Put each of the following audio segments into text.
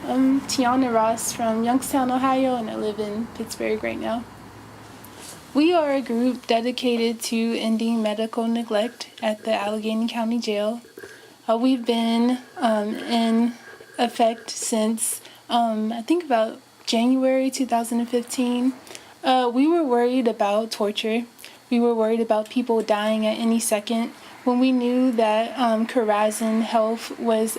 I'm Tiana Ross from Youngstown, Ohio, and I live in Pittsburgh right now. We are a group dedicated to ending medical neglect at the Allegheny County Jail. We've been in effect since I think about January 2015. We were worried about torture. We were worried about people dying at any second. When we knew that Horizon Health was,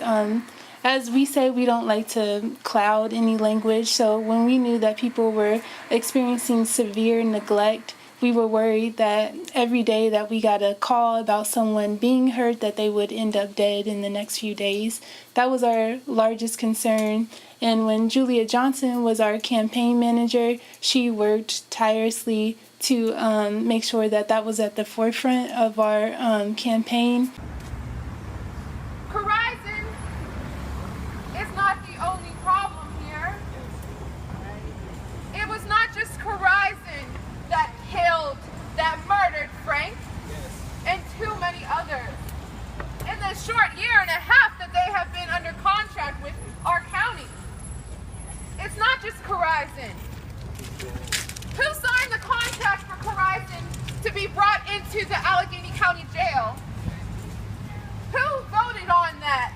as we say, we don't like to cloud any language. So when we knew that people were experiencing severe neglect, we were worried that every day that we got a call about someone being hurt, that they would end up dead in the next few days. That was our largest concern. And when Julia Johnson was our campaign manager, she worked tirelessly to make sure that that was at the forefront of our campaign. Horizon is not the only problem here. It was not just Horizon that killed, that murdered Frank, and too many others. In the short year and a half that they have been under contract with our county, it's not just Horizon. Who signed the contract for Horizon to be brought into the Allegheny County Jail? Who voted on that?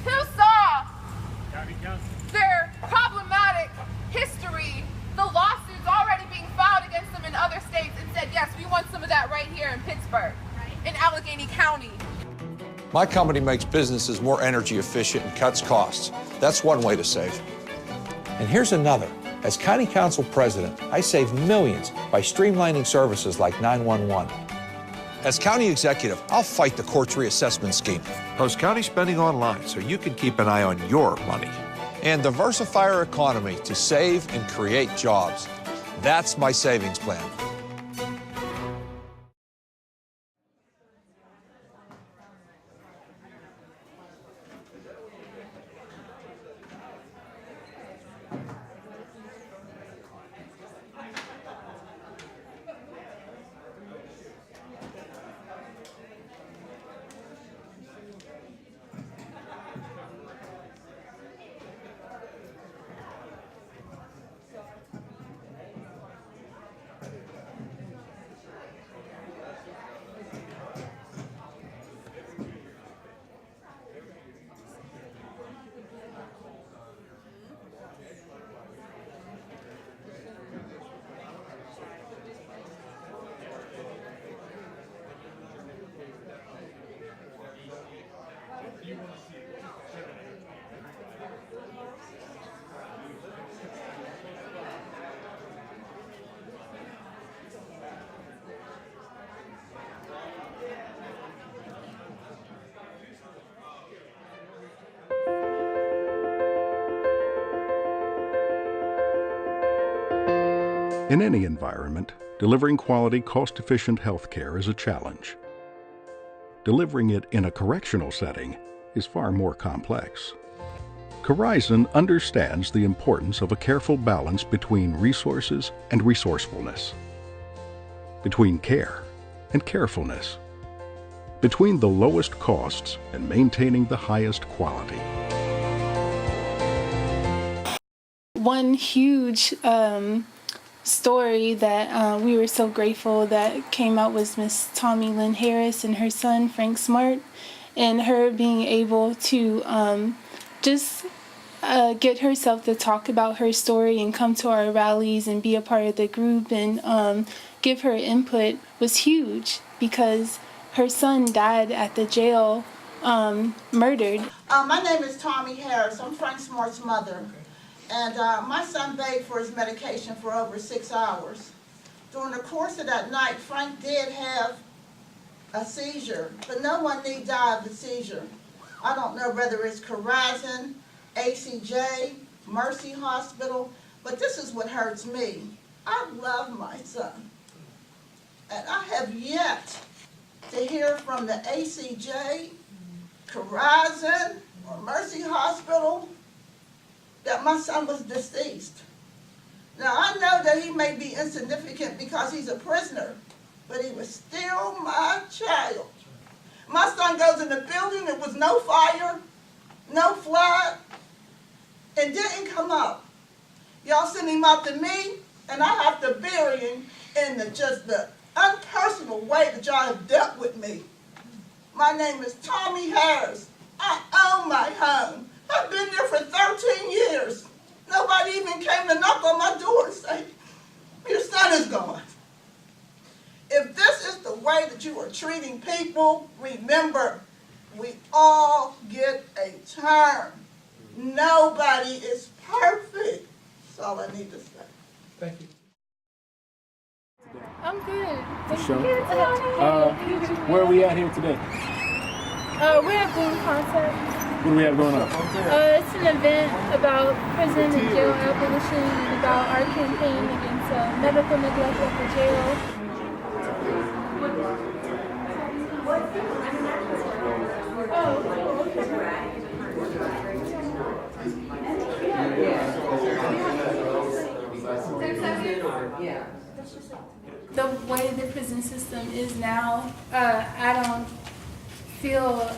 Who saw their problematic history, the lawsuits already being filed against them in other states, and said, yes, we want some of that right here in Pittsburgh, in Allegheny County? My company makes businesses more energy efficient and cuts costs. That's one way to save. And here's another. As County Council President, I save millions by streamlining services like 911. As County Executive, I'll fight the court's reassessment scheme. Post county spending online so you can keep an eye on your money. And diversify our economy to save and create jobs. That's my savings plan. In any environment, delivering quality, cost-efficient health care is a challenge. Delivering it in a correctional setting is far more complex. Horizon understands the importance of a careful balance between resources and resourcefulness, between care and carefulness, between the lowest costs and maintaining the highest quality. One huge story that we were so grateful that came out was Miss Tommy Lynn Harris and her son Frank Smart, and her being able to just get herself to talk about her story and come to our rallies and be a part of the group and give her input was huge, because her son died at the jail, murdered. My name is Tommy Harris. I'm Frank Smart's mother. And my son begged for his medication for over 6 hours. During the course of that night, Frank did have a seizure, but no one need die of the seizure. I don't know whether it's Horizon, ACJ, Mercy Hospital, but this is what hurts me. I love my son. And I have yet to hear from the ACJ, Horizon, or Mercy Hospital that my son was deceased. Now, I know that he may be insignificant because he's a prisoner, but he was still my child. My son goes in the building, there was no fire, no flood, and didn't come out. Y'all send him out to me, and I have to bury him in the unpersonal way that y'all have dealt with me. My name is Tommy Harris. I own my home. I've been there for 13 years. Nobody even came to knock on my door and say, your son is gone. If this is the way that you are treating people, remember, we all get a turn. Nobody is perfect. That's all I need to say. Thank you. I'm good. Thank Sure. you. Where are we at here today? We're at Boom Concept. What do we have going on? It's an event about prison and jail abolition and about our campaign against medical neglect at the jail. The way the prison system is now, I don't feel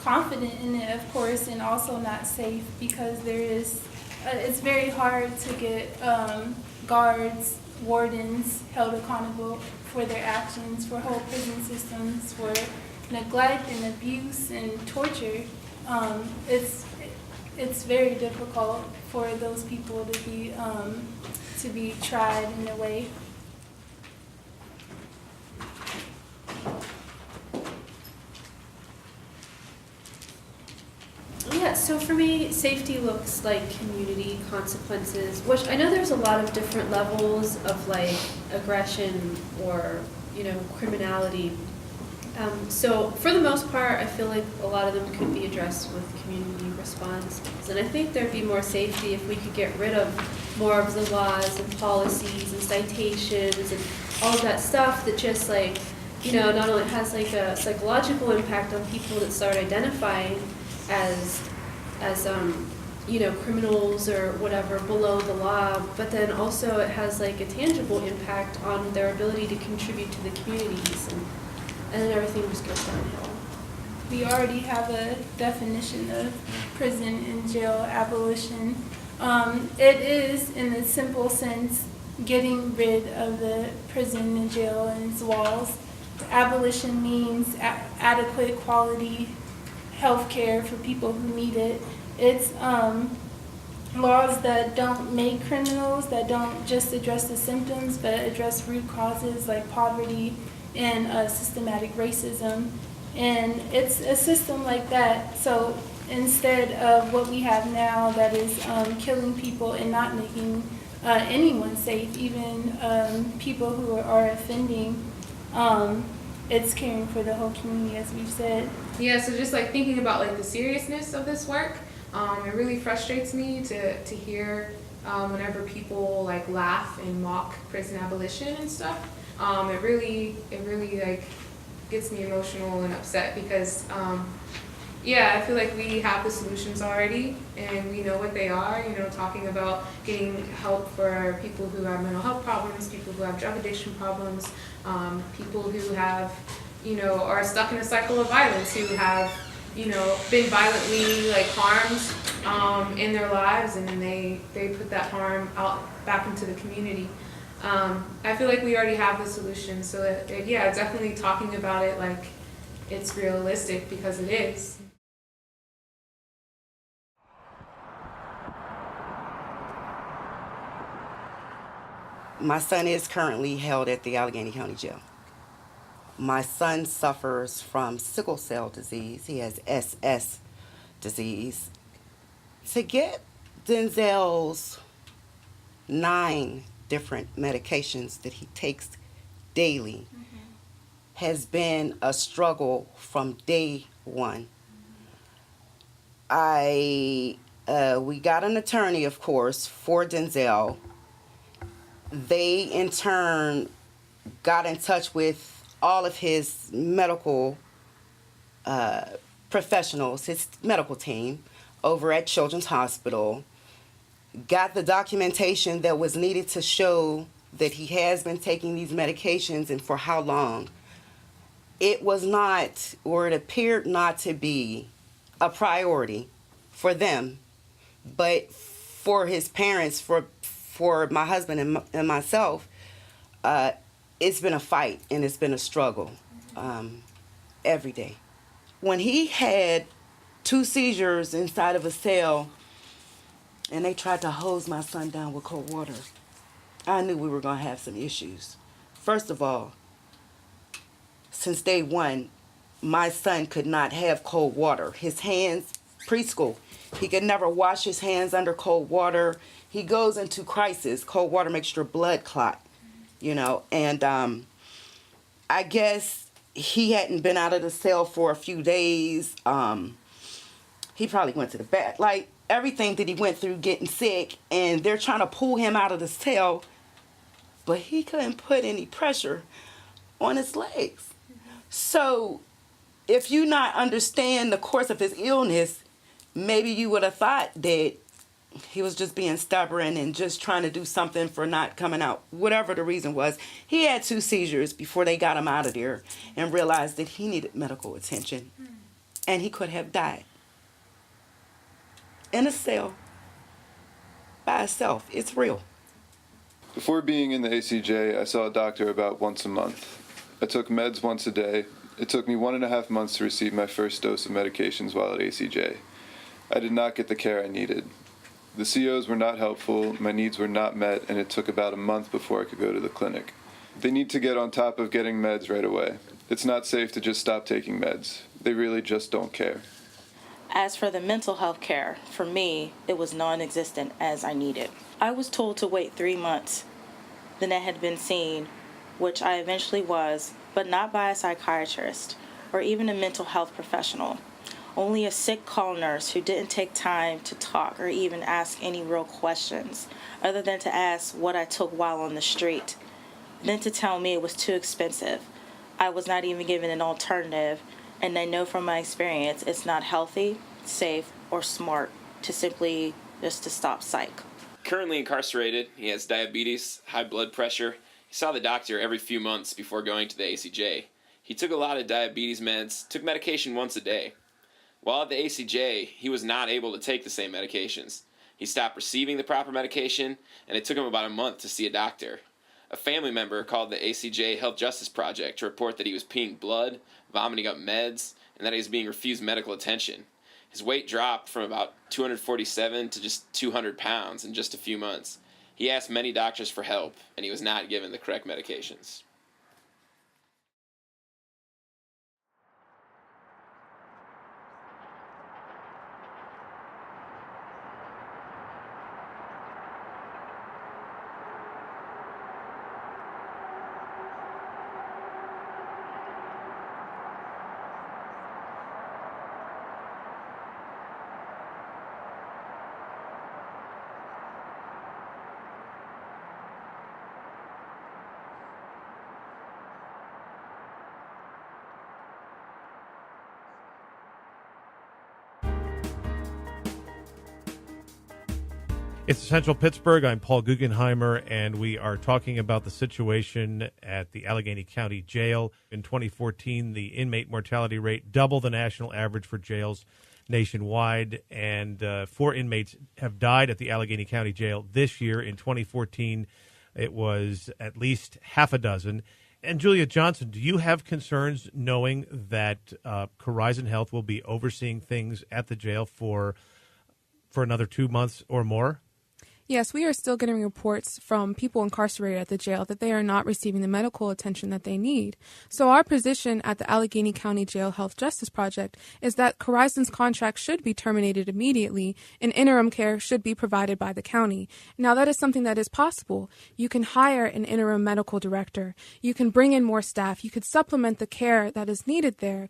confident in it, of course, and also not safe because there is, it's very hard to get guards, wardens held accountable for their actions, for whole prison systems, for neglect and abuse and torture. It's very difficult for those people to be tried in a way. Yeah, so for me, safety looks like community consequences, which I know there's a lot of different levels of like aggression or, criminality. So for the most part, I feel like a lot of them could be addressed with community response. And I think there'd be more safety if we could get rid of more of the laws and policies and citations and all of that stuff that just not only has like a psychological impact on people that start identifying as criminals or whatever below the law, but then also it has like a tangible impact on their ability to contribute to the communities, and then everything just goes downhill. We already have a definition of prison and jail abolition. It is, in a simple sense, getting rid of the prison and jail and its walls. Abolition means adequate quality health care for people who need it. It's laws that don't make criminals, that don't just address the symptoms, but address root causes like poverty and systematic racism. And it's a system like that. So instead of what we have now that is killing people and not making anyone safe, even people who are offending, it's caring for the whole community, as we've said. Yeah, so just like thinking about like the seriousness of this work, it really frustrates me to hear whenever people like laugh and mock prison abolition and stuff. It really like gets me emotional and upset because I feel like we have the solutions already and we know what they are, talking about getting help for people who have mental health problems, people who have drug addiction problems, people who have, are stuck in a cycle of violence, who have, been violently like harmed in their lives, and then they put that harm out back into the community. I feel like we already have the solution, so definitely talking about it like it's realistic, because it is. My son is currently held at the Allegheny County Jail. My son suffers from sickle cell disease. He has SS disease. To get Denzel's 9 different medications that he takes daily has been a struggle from day one. We got an attorney, of course, for Denzel. They, in turn, got in touch with all of his medical professionals, his medical team over at Children's Hospital, got the documentation that was needed to show that he has been taking these medications and for how long. It was not, or it appeared not to be, a priority for them. But for his parents, for my husband and myself, it's been a fight and it's been a struggle every day. When he had 2 seizures inside of a cell and they tried to hose my son down with cold water, I knew we were going to have some issues. First of all, since day one, my son could not have cold water. His hands, preschool, he could never wash his hands under cold water. He goes into crisis. Cold water makes your blood clot, and I guess he hadn't been out of the cell for a few days. He probably went to the bath. Like, everything that he went through getting sick, and they're trying to pull him out of the cell, but he couldn't put any pressure on his legs. So if you not understand the course of his illness, maybe you would have thought that he was just being stubborn and just trying to do something for not coming out. Whatever the reason was, he had 2 seizures before they got him out of there and realized that he needed medical attention. And he could have died in a cell by himself. It's real. Before being in the ACJ, I saw a doctor about once a month. I took meds once a day. It took me 1.5 months to receive my first dose of medications while at ACJ. I did not get the care I needed. The COs were not helpful, my needs were not met, and it took about a month before I could go to the clinic. They need to get on top of getting meds right away. It's not safe to just stop taking meds. They really just don't care. As for the mental health care, for me, it was non-existent as I needed. I was told to wait 3 months. Then I had been seen, which I eventually was, but not by a psychiatrist or even a mental health professional. Only a sick call nurse who didn't take time to talk or even ask any real questions, other than to ask what I took while on the street. Then to tell me it was too expensive. I was not even given an alternative, and I know from my experience it's not healthy, safe, or smart to simply just to stop psych. Currently incarcerated, he has diabetes, high blood pressure. He saw the doctor every few months before going to the ACJ. He took a lot of diabetes meds, took medication once a day. While at the ACJ, he was not able to take the same medications. He stopped receiving the proper medication, and it took him about a month to see a doctor. A family member called the ACJ Health Justice Project to report that he was peeing blood, vomiting up meds, and that he was being refused medical attention. His weight dropped from about 247 to just 200 pounds in just a few months. He asked many doctors for help, and he was not given the correct medications. It's Central Pittsburgh. I'm Paul Guggenheimer, and we are talking about the situation at the Allegheny County Jail. In 2014, the inmate mortality rate doubled the national average for jails nationwide, and 4 inmates have died at the Allegheny County Jail this year. In 2014, it was at least half a dozen. And Julia Johnson, do you have concerns knowing that Horizon Health will be overseeing things at the jail for another 2 months or more? Yes, we are still getting reports from people incarcerated at the jail that they are not receiving the medical attention that they need. So our position at the Allegheny County Jail Health Justice Project is that Horizon's contract should be terminated immediately and interim care should be provided by the county. Now, that is something that is possible. You can hire an interim medical director. You can bring in more staff. You could supplement the care that is needed there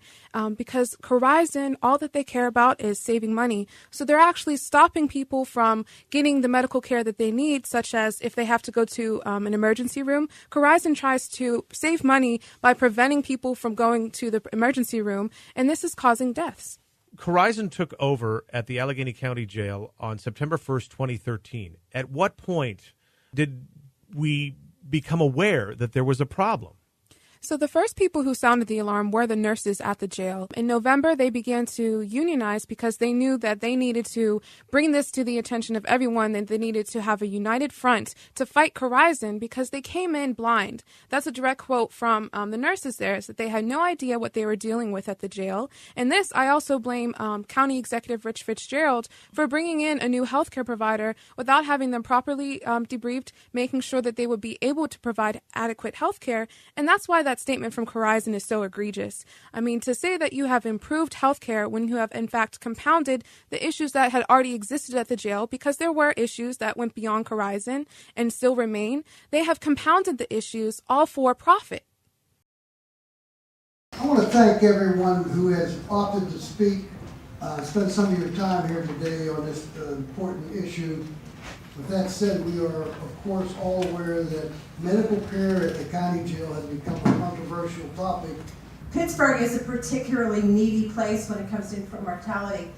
because Horizon, all that they care about is saving money. So they're actually stopping people from getting the medical care that they need, such as if they have to go to an emergency room. Horizon tries to save money by preventing people from going to the emergency room, and this is causing deaths. Horizon took over at the Allegheny County Jail on September 1st, 2013. At what point did we become aware that there was a problem? So the first people who sounded the alarm were the nurses at the jail. In November, they began to unionize because they knew that they needed to bring this to the attention of everyone, and they needed to have a united front to fight Corizon because they came in blind. That's a direct quote from the nurses there, is that they had no idea what they were dealing with at the jail. And this, I also blame County Executive Rich Fitzgerald for bringing in a new healthcare provider without having them properly debriefed, making sure that they would be able to provide adequate healthcare. And that's why that statement from Corizon is so egregious. I mean, to say that you have improved healthcare when you have in fact compounded the issues that had already existed at the jail, because there were issues that went beyond Corizon and still remain, they have compounded the issues all for profit. I want to thank everyone who has opted to speak, spend some of your time here today on this important issue. With that said, we are, of course, all aware that medical care at the county jail has become a controversial topic. Pittsburgh is a particularly needy place when it comes to infant mortality.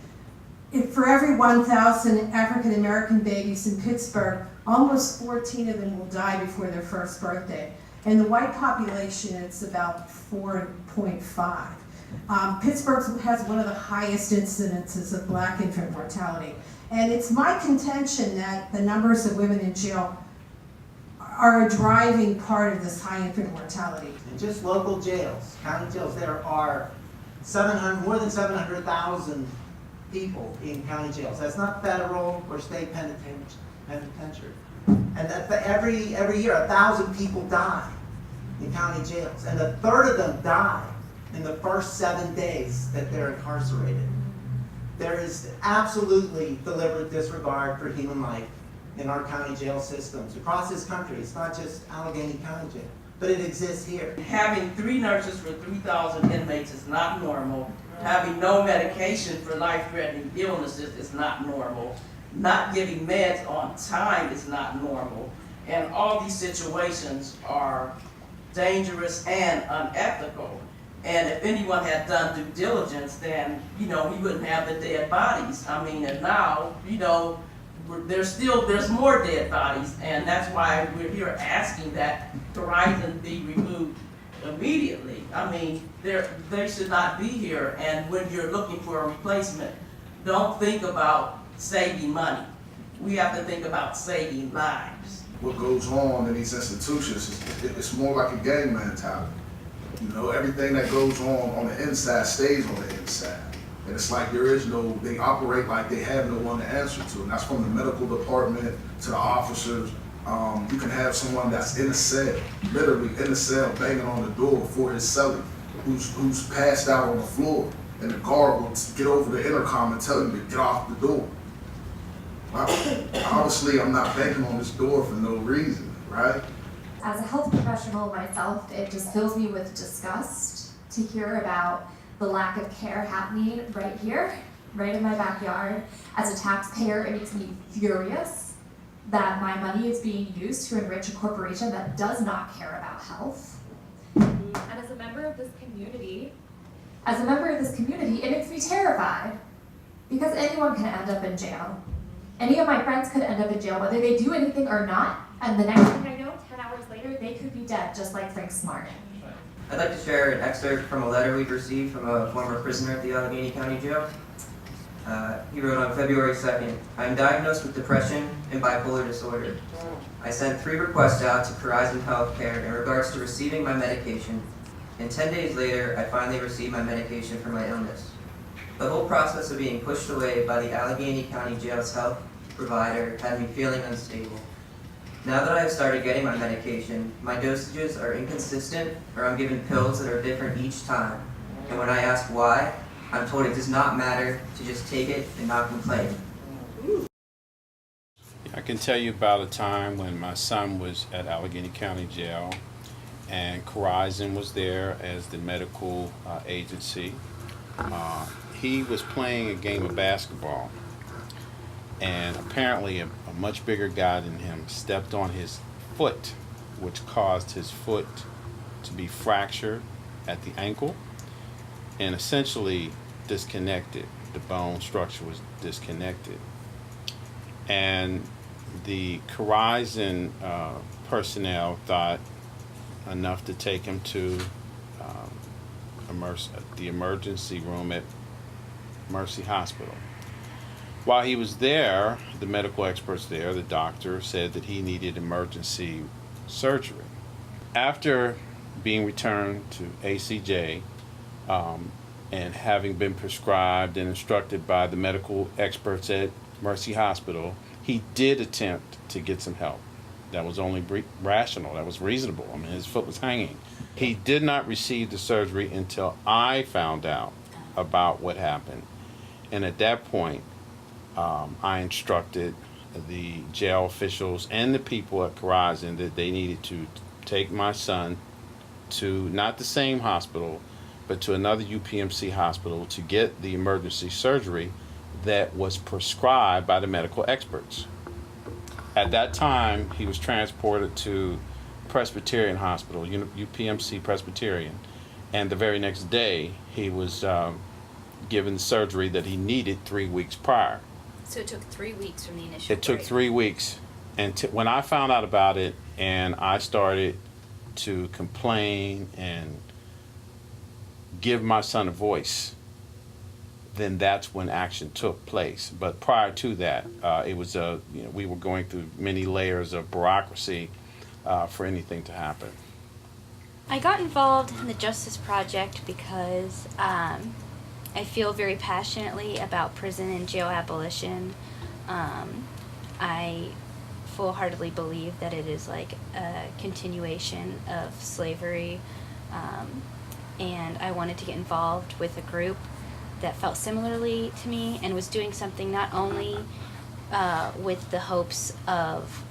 For every 1,000 African American babies in Pittsburgh, almost 14 of them will die before their first birthday. In the white population, it's about 4.5. Pittsburgh has one of the highest incidences of black infant mortality. And it's my contention that the numbers of women in jail are a driving part of this high infant mortality. In just local jails, county jails, there are more than 700,000 people in county jails. That's not federal or state penitentiary. And every year, 1,000 people die in county jails. And a third of them die in the first 7 days that they're incarcerated. There is absolutely deliberate disregard for human life in our county jail systems across this country. It's not just Allegheny County Jail, but it exists here. Having 3 nurses for 3,000 inmates is not normal. Having no medication for life-threatening illnesses is not normal. Not giving meds on time is not normal. And all these situations are dangerous and unethical. And if anyone had done due diligence, then, we wouldn't have the dead bodies. I mean, and now, there's more dead bodies, and that's why we're here asking that Corizon be removed immediately. I mean, they should not be here, and when you're looking for a replacement, don't think about saving money. We have to think about saving lives. What goes on in these institutions, it's more like a gang mentality. Everything that goes on the inside stays on the inside. And it's like they operate like they have no one to answer to. And that's from the medical department to the officers. You can have someone that's in a cell, literally in the cell, banging on the door for his cellie, who's passed out on the floor. And the guard will get over the intercom and tell him to get off the door. Obviously, I'm not banging on this door for no reason, right? As a health professional myself, it just fills me with disgust to hear about the lack of care happening right here, right in my backyard. As a taxpayer, it makes me furious that my money is being used to enrich a corporation that does not care about health. And as a member of this community, it makes me terrified because anyone can end up in jail. Any of my friends could end up in jail, whether they do anything or not, and the next thing I know, 10 hours later, they could be dead, just like Frank Smart. I'd like to share an excerpt from a letter we've received from a former prisoner at the Allegheny County Jail. He wrote on February 2nd, "I am diagnosed with depression and bipolar disorder. I sent 3 requests out to Corizon Healthcare in regards to receiving my medication, and 10 days later, I finally received my medication for my illness. The whole process of being pushed away by the Allegheny County Jail's health provider had me feeling unstable. Now that I have started getting my medication, my dosages are inconsistent, or I'm given pills that are different each time. And when I ask why, I'm told it does not matter to just take it and not complain." I can tell you about a time when my son was at Allegheny County Jail, and Corizon was there as the medical agency. He was playing a game of basketball, and apparently a much bigger guy than him stepped on his foot, which caused his foot to be fractured at the ankle and essentially disconnected. The bone structure was disconnected. And the Corizon personnel thought enough to take him to the emergency room at Mercy Hospital. While he was there, the medical experts there, the doctor, said that he needed emergency surgery. After being returned to ACJ and having been prescribed and instructed by the medical experts at Mercy Hospital, he did attempt to get some help. That was only rational, that was reasonable. I mean, his foot was hanging. He did not receive the surgery until I found out about what happened. And at that point, I instructed the jail officials and the people at Horizon that they needed to take my son to not the same hospital, but to another UPMC hospital to get the emergency surgery that was prescribed by the medical experts. At that time, he was transported to Presbyterian Hospital, UPMC Presbyterian, and the very next day, he was given the surgery that he needed 3 weeks prior. So it took 3 weeks from the initial It took break. 3 weeks. And when I found out about it and I started to complain and give my son a voice, then that's when action took place. But prior to that, it was we were going through many layers of bureaucracy for anything to happen. I got involved in the Justice Project because I feel very passionately about prison and jail abolition. I full-heartedly believe that it is like a continuation of slavery, and I wanted to get involved with a group that felt similarly to me and was doing something not only with the hopes of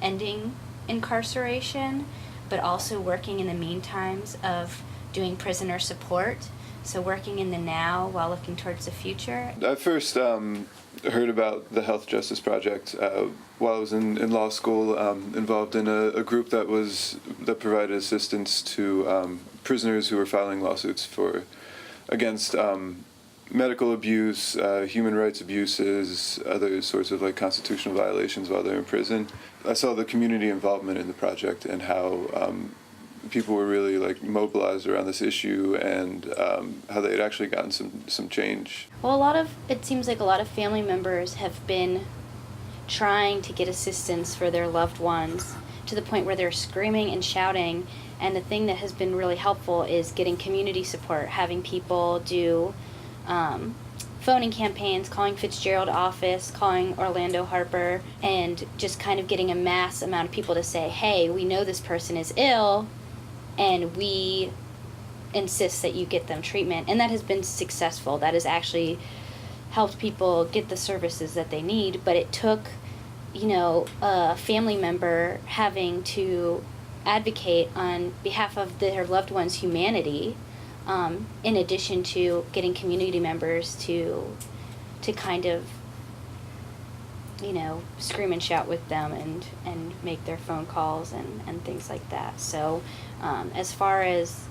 ending incarceration, but also working in the meantimes of doing prisoner support. So working in the now while looking towards the future. I first heard about the Health Justice Project while I was in law school, involved in a group that provided assistance to prisoners who were filing lawsuits against medical abuse, human rights abuses, other sorts of like constitutional violations while they're in prison. I saw the community involvement in the project and how people were really like mobilized around this issue and how they had actually gotten some change. Well, it seems like a lot of family members have been trying to get assistance for their loved ones to the point where they're screaming and shouting. And the thing that has been really helpful is getting community support, having people do phoning campaigns, calling Fitzgerald office, calling Orlando Harper, and just kind of getting a mass amount of people to say, hey, we know this person is ill, and we insist that you get them treatment. And that has been successful. That has actually helped people get the services that they need, but it took, a family member having to advocate on behalf of their loved one's humanity, in addition to getting community members to kind of, scream and shout with them and make their phone calls and things like that. So as far as,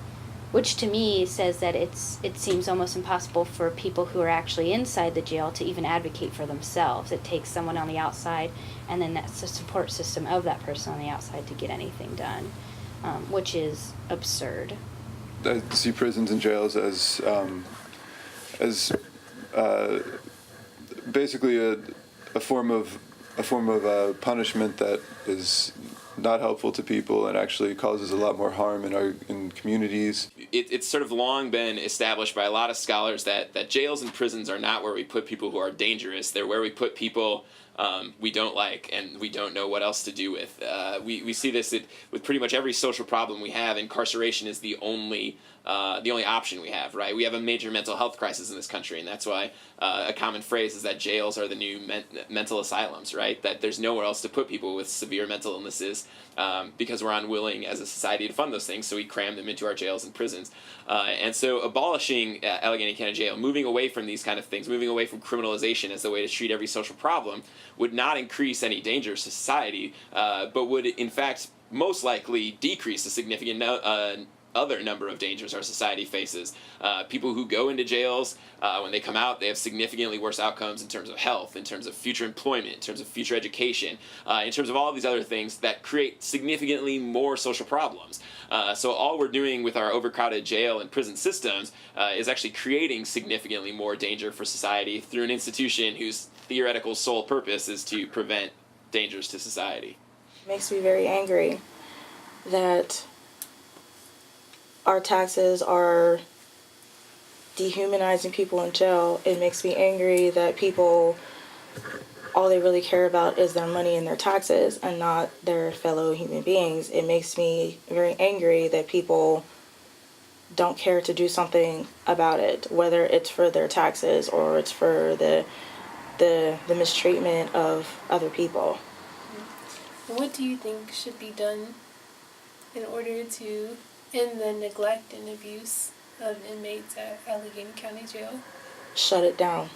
which to me says that it seems almost impossible for people who are actually inside the jail to even advocate for themselves. It takes someone on the outside, and then that's the support system of that person on the outside to get anything done, which is absurd. I see prisons and jails as basically a form of punishment that is not helpful to people and actually causes a lot more harm in communities. It's sort of long been established by a lot of scholars that jails and prisons are not where we put people who are dangerous. They're where we put people we don't like and we don't know what else to do with. We see this with pretty much every social problem we have. Incarceration is the only option we have, right? We have a major mental health crisis in this country, and that's why a common phrase is that jails are the new mental asylums, right? That there's nowhere else to put people with severe mental illnesses because we're unwilling as a society to fund those things, so we cram them into our jails and prisons. And so abolishing Allegheny County Jail, moving away from these kind of things, moving away from criminalization as the way to treat every social problem, would not increase any danger to society, but would in fact most likely decrease a significant other number of dangers our society faces. People who go into jails, when they come out, they have significantly worse outcomes in terms of health, in terms of future employment, in terms of future education, in terms of all of these other things that create significantly more social problems. So all we're doing with our overcrowded jail and prison systems is actually creating significantly more danger for society through an institution whose theoretical sole purpose is to prevent dangers to society. It makes me very angry that our taxes are dehumanizing people in jail. It makes me angry that people, all they really care about is their money and their taxes and not their fellow human beings. It makes me very angry that people don't care to do something about it, whether it's for their taxes or it's for the mistreatment of other people. What do you think should be done in order to end the neglect and abuse of inmates at Allegheny County Jail? Shut it down.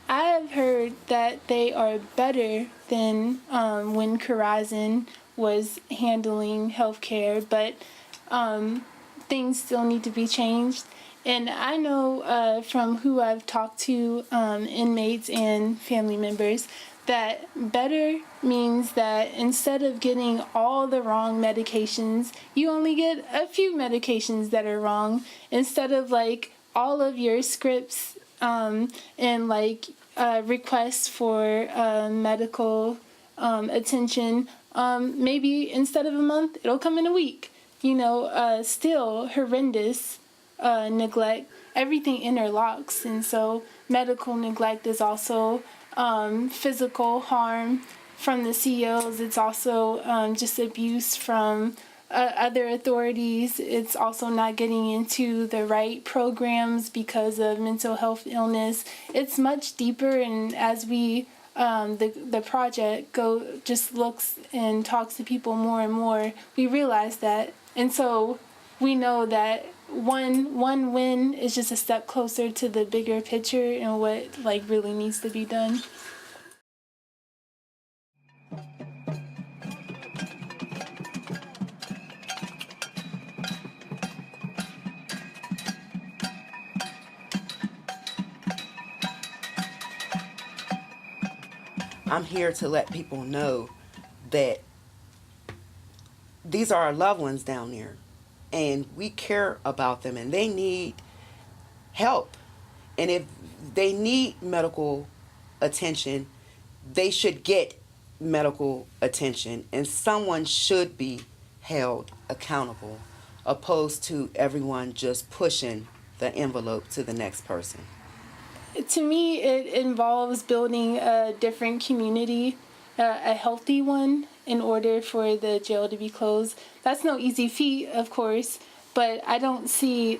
I have heard that they are better than when Corizon was handling healthcare, but things still need to be changed. And I know from who I've talked to, inmates and family members, that better means that instead of getting all the wrong medications, you only get a few medications that are wrong, instead of like all of your scripts and like requests for medical attention, maybe instead of a month, it'll come in a week. You know, still horrendous neglect. Everything interlocks, and so medical neglect is also physical harm from the COs. It's also just abuse from other authorities. It's also not getting into the right programs because of mental health illness. It's much deeper, and as we the project just looks and talks to people more and more, we realize that. And so we know that one win is just a step closer to the bigger picture and what like really needs to be done. I'm here to let people know that these are our loved ones down there, and we care about them, and they need help. And if they need medical attention, they should get medical attention, and someone should be held accountable, opposed to everyone just pushing the envelope to the next person. To me, it involves building a different community, a healthy one, in order for the jail to be closed. That's no easy feat, of course, but I don't see,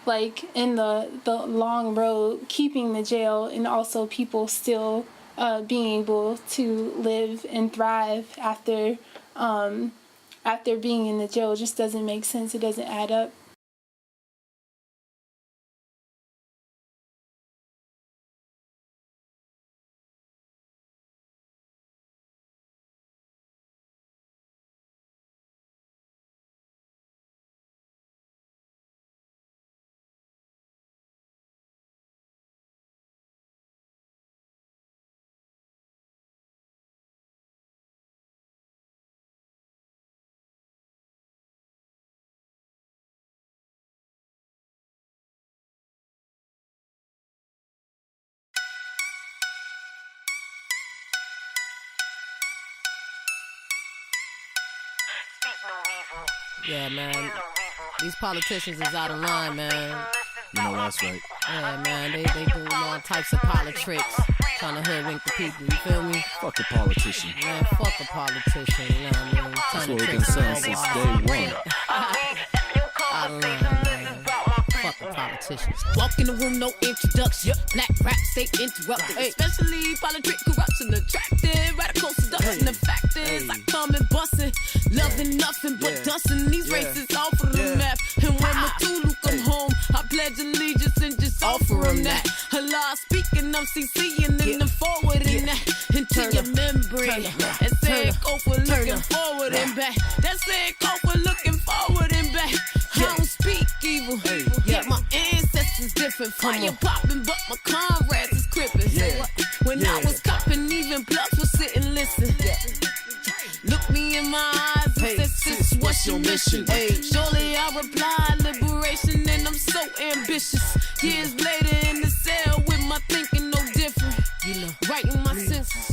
like, in the long road, keeping the jail and also people still being able to live and thrive after being in the jail. It just doesn't make sense. It doesn't add up. Yeah, man. These politicians is out of line, man. You know that's right. Yeah, man. They doing all types of politics, trying to hoodwink the people. You feel me? Fuck a politician. Man, fuck a politician. You know what I mean? That's what we've been saying since day one. Out of line, man. Fuck for politicians. Walk in the room, no introduction. Black rap, stay interrupted. Especially politic corruption, attractive, radical seduction. The fact is, I come and bustin', loving nothing but dustin' these races off of the map. And when Matulu come home, I pledge allegiance and just offer them that. Allah speaking, I'm CCing and then forwarding that into your memory. And saying, go for looking forward and back. That's saying, go for looking forward and back. I don't speak evil, yet my ancestors different. Fire popping, but my comrades is crippin'. When I was copping, even bloods would sit and listen. Look me in my eyes and say, sis, what's your mission? Surely I reply, liberation, and I'm so ambitious. Years later in the cell with my thinking no different. Writing my senses.